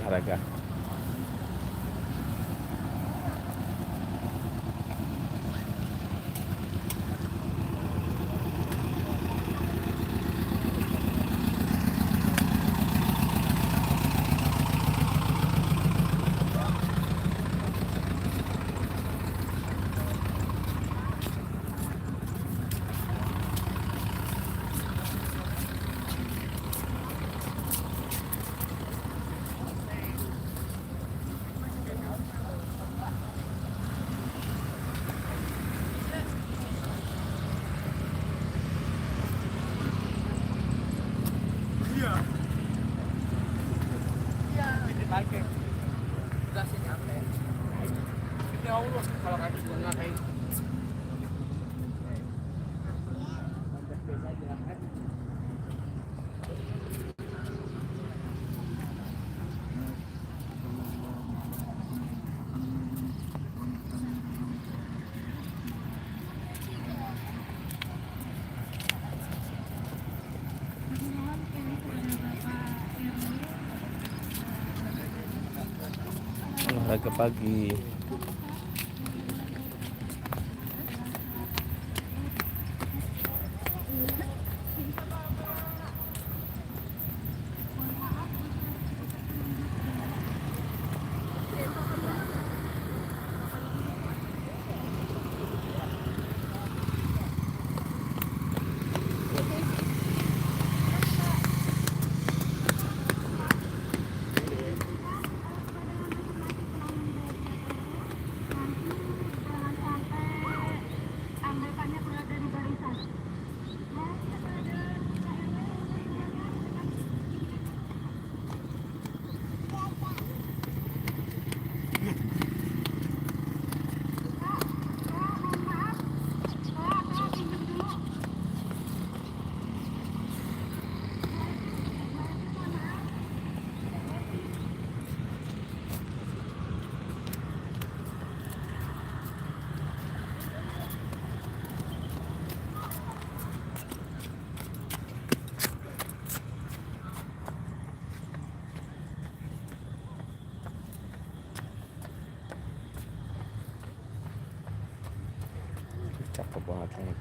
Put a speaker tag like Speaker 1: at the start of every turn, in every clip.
Speaker 1: olahraga.
Speaker 2: Kalau kaki gue nggak kayak
Speaker 1: Olahraga pagi. Cakep banget ini.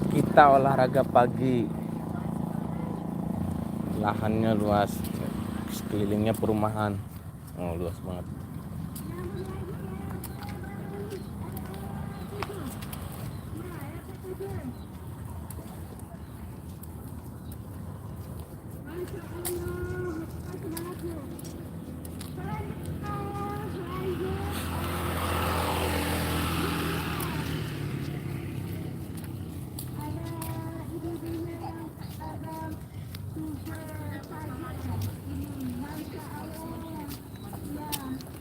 Speaker 1: Kita olahraga pagi, lahannya luas, Kelilingnya perumahan. Oh, luas banget.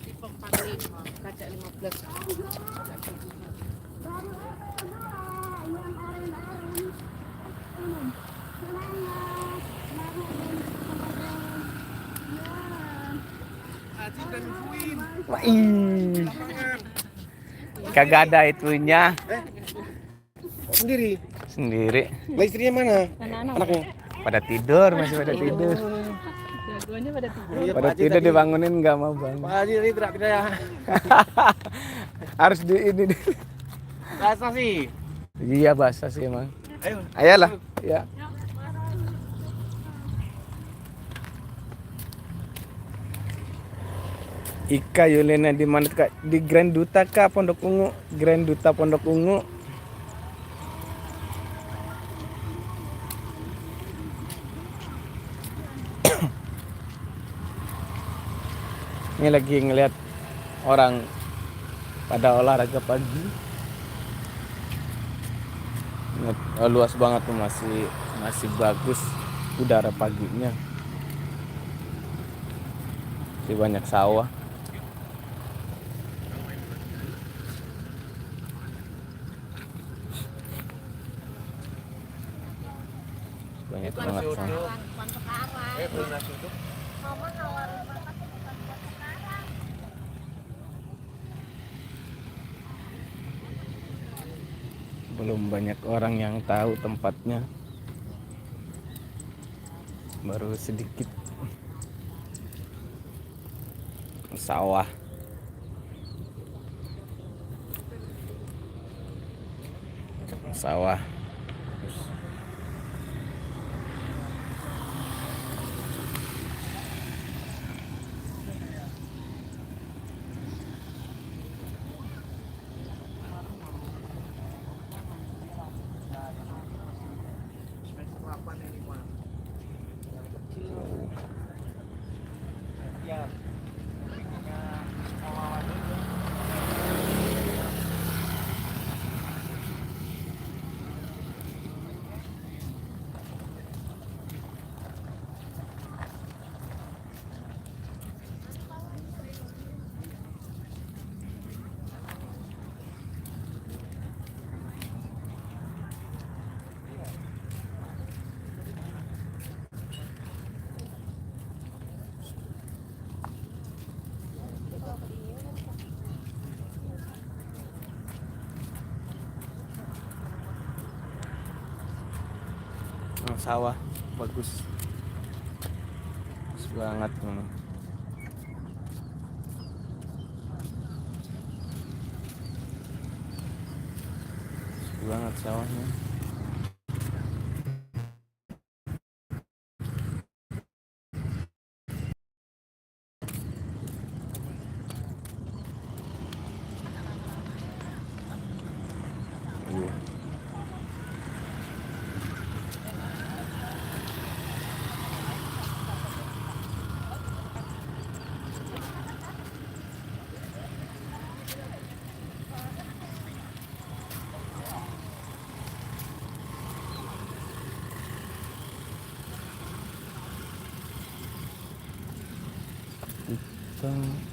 Speaker 2: Tipong pangling, kaca 15. Aji dan Fuin.
Speaker 1: Wah, kagak ada itunya.
Speaker 3: Sendiri.
Speaker 1: Sendiri.
Speaker 3: Lah istrinya mana? Anaknya.
Speaker 1: Pada tidur, masih pada tidur.
Speaker 2: Jagoannya pada tidur.
Speaker 3: Iya,
Speaker 1: Pada
Speaker 3: Pak Haji
Speaker 1: tidur
Speaker 3: tadi.
Speaker 1: dibangunin nggak mau bangun.
Speaker 3: Pak Haji tadi tidak ya.
Speaker 1: Harus di ini.
Speaker 3: Rasa sih.
Speaker 1: Iya basah sih emang.
Speaker 3: Ayo.
Speaker 1: Ayolah, ya. Ika Yulena di mana Kak? Di Grand Duta Kak, Pondok Ungu. Grand Duta Pondok Ungu. Ini lagi ngeliat orang pada olahraga pagi. Luas banget tuh, masih bagus udara paginya. Masih banyak sawah. Banyak banget sawah. Belum banyak orang yang tahu tempatnya, baru sedikit sawah. Sawah. Sawah bagus banget memang. Bagus banget sawahnya. Hitam.